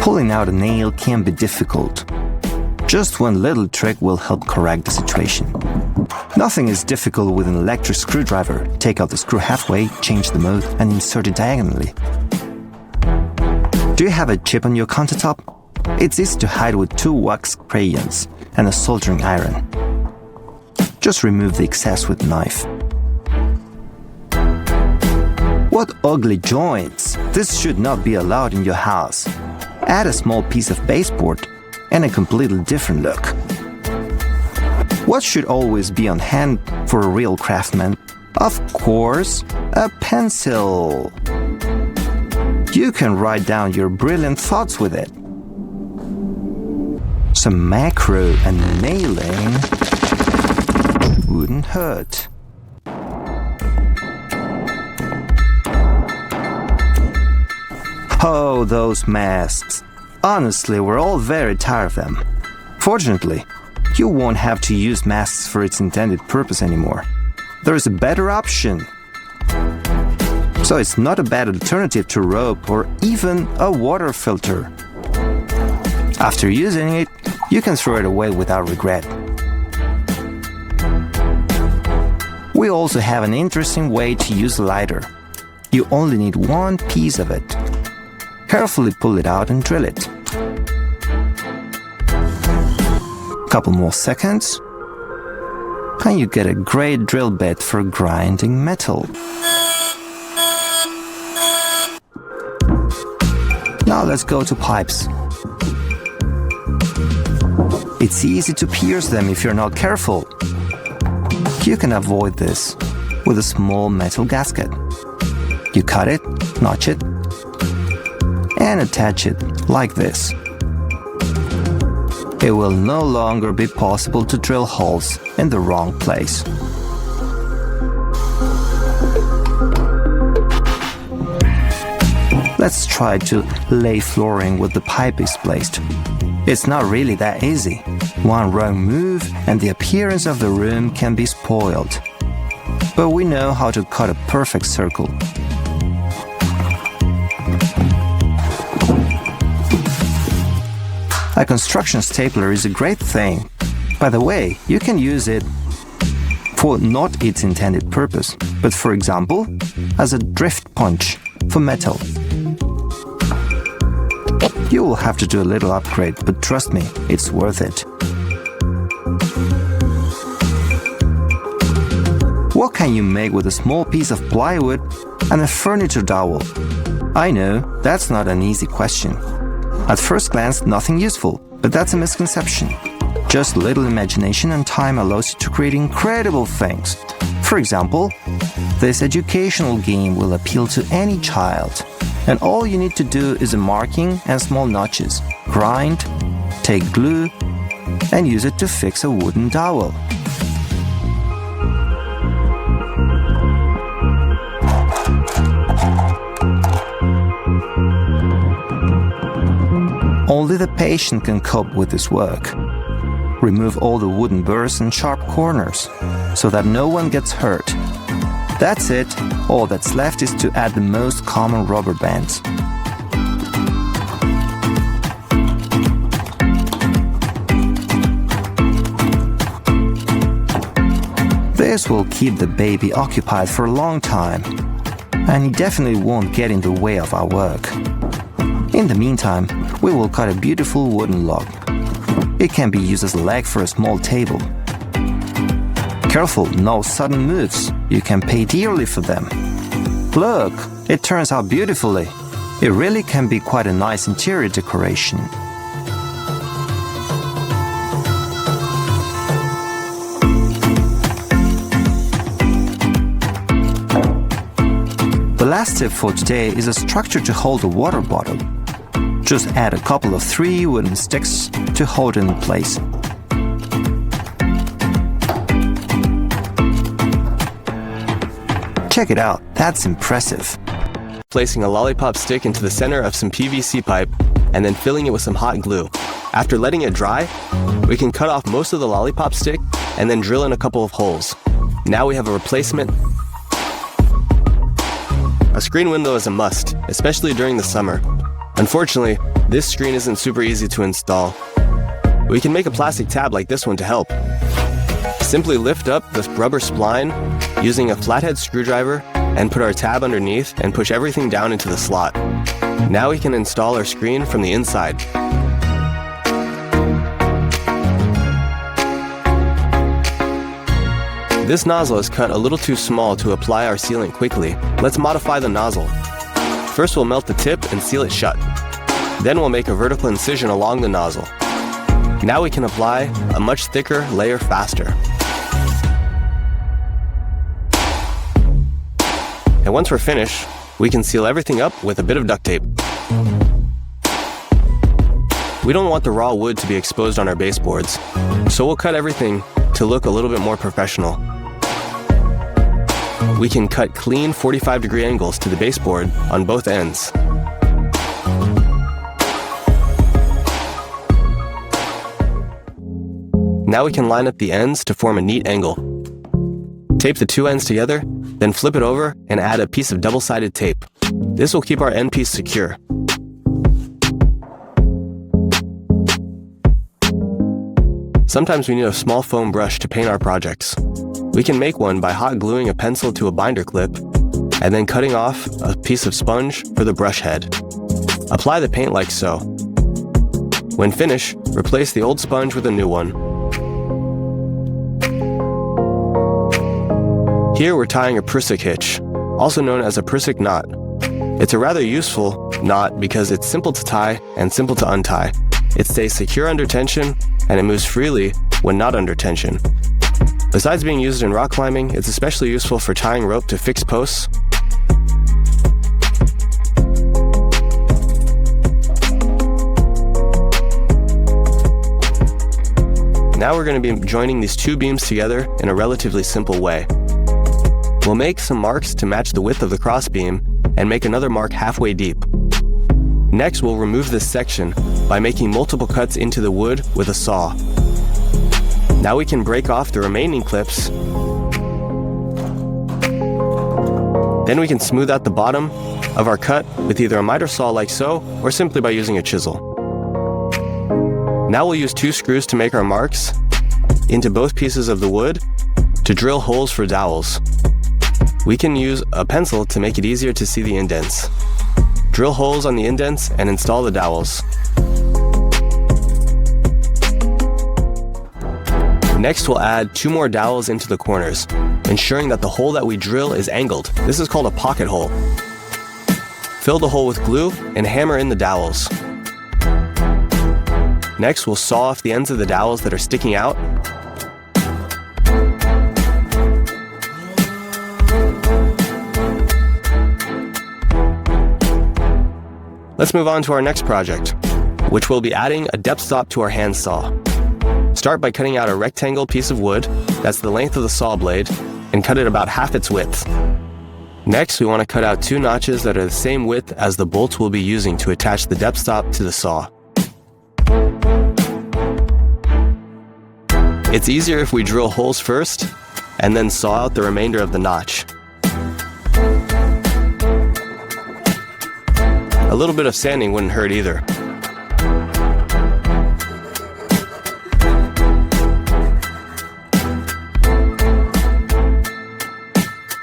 Pulling out a nail can be difficult. Just one little trick will help correct the situation. Nothing is difficult with an electric screwdriver. Take out the screw halfway, change the mode, and insert it diagonally. Do you have a chip on your countertop? It's easy to hide with 2 wax crayons and a soldering iron. Just remove the excess with a knife. What ugly joints! This should not be allowed in your house. Add a small piece of baseboard and a completely different look. What should always be on hand for a real craftsman? Of course, a pencil. You can write down your brilliant thoughts with it. Some macro and nailing wouldn't hurt. Oh, those masks. Honestly, we're all very tired of them. Fortunately, you won't have to use masks for its intended purpose anymore. There is a better option. So it's not a bad alternative to rope or even a water filter. After using it, you can throw it away without regret. We also have an interesting way to use a lighter. You only need one piece of it. Carefully pull it out and drill it. Couple more seconds, and you get a great drill bit for grinding metal. Now let's go to pipes. It's easy to pierce them if you're not careful. You can avoid this with a small metal gasket. You cut it, notch it, and attach it like this. It will no longer be possible to drill holes in the wrong place. Let's try to lay flooring with the pipe displaced. It's not really that easy. One wrong move and the appearance of the room can be spoiled. But we know how to cut a perfect circle. A construction stapler is a great thing. By the way, you can use it for not its intended purpose, but for example, as a drift punch for metal. You will have to do a little upgrade, but trust me, it's worth it. What can you make with a small piece of plywood and a furniture dowel? I know, that's not an easy question. At first glance, nothing useful, but that's a misconception. Just a little imagination and time allows you to create incredible things. For example, this educational game will appeal to any child. And all you need to do is a marking and small notches. Grind, take glue, and use it to fix a wooden dowel. Only the patient can cope with this work. Remove all the wooden burrs and sharp corners, so that no one gets hurt. That's it. All that's left is to add the most common rubber bands. This will keep the baby occupied for a long time, and he definitely won't get in the way of our work. In the meantime, we will cut a beautiful wooden log. It can be used as a leg for a small table. Careful, no sudden moves. You can pay dearly for them. Look, it turns out beautifully. It really can be quite a nice interior decoration. The last tip for today is a structure to hold a water bottle. Just add a couple of 3 wooden sticks to hold it in place. Check it out, that's impressive. Placing a lollipop stick into the center of some PVC pipe and then filling it with some hot glue. After letting it dry, we can cut off most of the lollipop stick and then drill in a couple of holes. Now we have a replacement. A screen window is a must, especially during the summer. Unfortunately, this screen isn't super easy to install. We can make a plastic tab like this one to help. Simply lift up the rubber spline using a flathead screwdriver and put our tab underneath and push everything down into the slot. Now we can install our screen from the inside. This nozzle is cut a little too small to apply our sealant quickly. Let's modify the nozzle. First we'll melt the tip and seal it shut. Then we'll make a vertical incision along the nozzle. Now we can apply a much thicker layer faster. And once we're finished, we can seal everything up with a bit of duct tape. We don't want the raw wood to be exposed on our baseboards, so we'll cut everything to look a little bit more professional. We can cut clean 45-degree angles to the baseboard on both ends. Now we can line up the ends to form a neat angle. Tape the two ends together, then flip it over and add a piece of double-sided tape. This will keep our end piece secure. Sometimes we need a small foam brush to paint our projects. We can make one by hot gluing a pencil to a binder clip and then cutting off a piece of sponge for the brush head. Apply the paint like so. When finished, replace the old sponge with a new one. Here we're tying a prusik hitch, also known as a prusik knot. It's a rather useful knot because it's simple to tie and simple to untie. It stays secure under tension and it moves freely when not under tension. Besides being used in rock climbing, it's especially useful for tying rope to fixed posts. Now we're going to be joining these two beams together in a relatively simple way. We'll make some marks to match the width of the crossbeam and make another mark halfway deep. Next, we'll remove this section by making multiple cuts into the wood with a saw. Now we can break off the remaining clips. Then we can smooth out the bottom of our cut with either a miter saw like so, or simply by using a chisel. Now we'll use two screws to make our marks into both pieces of the wood to drill holes for dowels. We can use a pencil to make it easier to see the indents. Drill holes on the indents and install the dowels. Next, we'll add two more dowels into the corners, ensuring that the hole that we drill is angled. This is called a pocket hole. Fill the hole with glue and hammer in the dowels. Next, we'll saw off the ends of the dowels that are sticking out. Let's move on to our next project, which will be adding a depth stop to our hand saw. Start by cutting out a rectangle piece of wood that's the length of the saw blade and cut it about half its width. Next, we want to cut out two notches that are the same width as the bolts we'll be using to attach the depth stop to the saw. It's easier if we drill holes first and then saw out the remainder of the notch. A little bit of sanding wouldn't hurt either.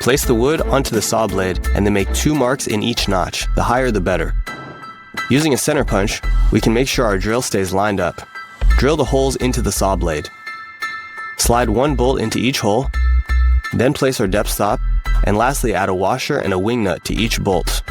Place the wood onto the saw blade and then make two marks in each notch, the higher the better. Using a center punch, we can make sure our drill stays lined up. Drill the holes into the saw blade. Slide one bolt into each hole, then place our depth stop, and lastly add a washer and a wing nut to each bolt.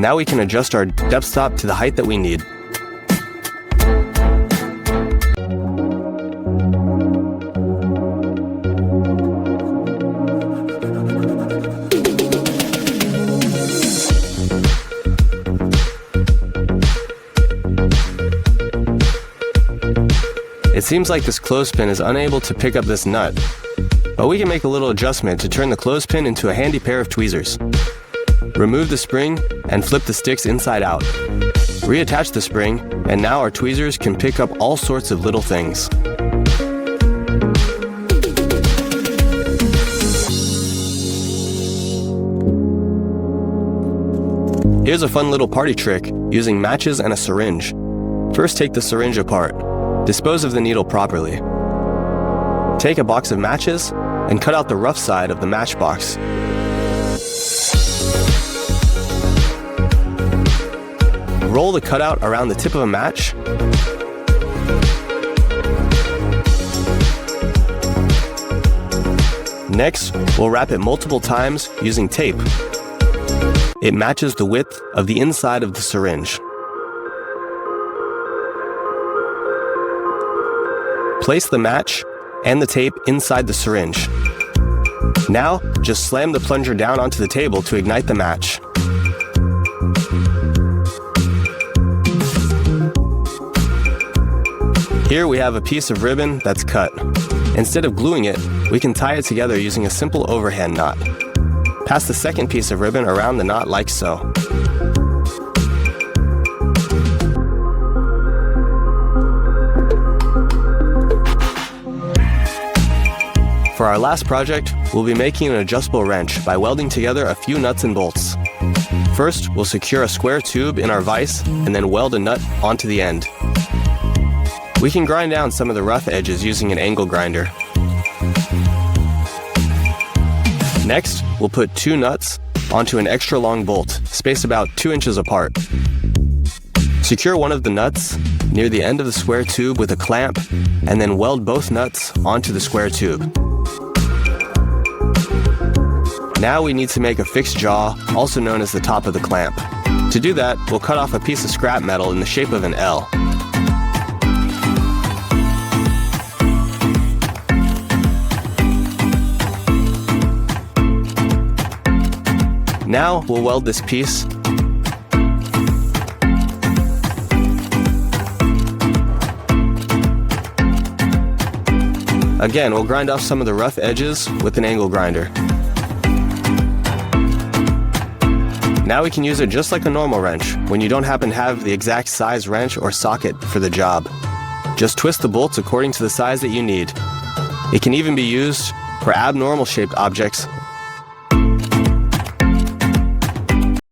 Now we can adjust our depth stop to the height that we need. It seems like this clothespin is unable to pick up this nut, but we can make a little adjustment to turn the clothespin into a handy pair of tweezers. Remove the spring and flip the sticks inside out. Reattach the spring, and now our tweezers can pick up all sorts of little things. Here's a fun little party trick using matches and a syringe. First, take the syringe apart. Dispose of the needle properly. Take a box of matches and cut out the rough side of the matchbox. Roll the cutout around the tip of a match. Next, we'll wrap it multiple times using tape. It matches the width of the inside of the syringe. Place the match and the tape inside the syringe. Now, just slam the plunger down onto the table to ignite the match. Here we have a piece of ribbon that's cut. Instead of gluing it, we can tie it together using a simple overhand knot. Pass the second piece of ribbon around the knot like so. For our last project, we'll be making an adjustable wrench by welding together a few nuts and bolts. First, we'll secure a square tube in our vise and then weld a nut onto the end. We can grind down some of the rough edges using an angle grinder. Next, we'll put 2 nuts onto an extra long bolt, spaced about 2 inches apart. Secure one of the nuts near the end of the square tube with a clamp, and then weld both nuts onto the square tube. Now we need to make a fixed jaw, also known as the top of the clamp. To do that, we'll cut off a piece of scrap metal in the shape of an L. Now we'll weld this piece. Again, we'll grind off some of the rough edges with an angle grinder. Now we can use it just like a normal wrench when you don't happen to have the exact size wrench or socket for the job. Just twist the bolts according to the size that you need. It can even be used for abnormal shaped objects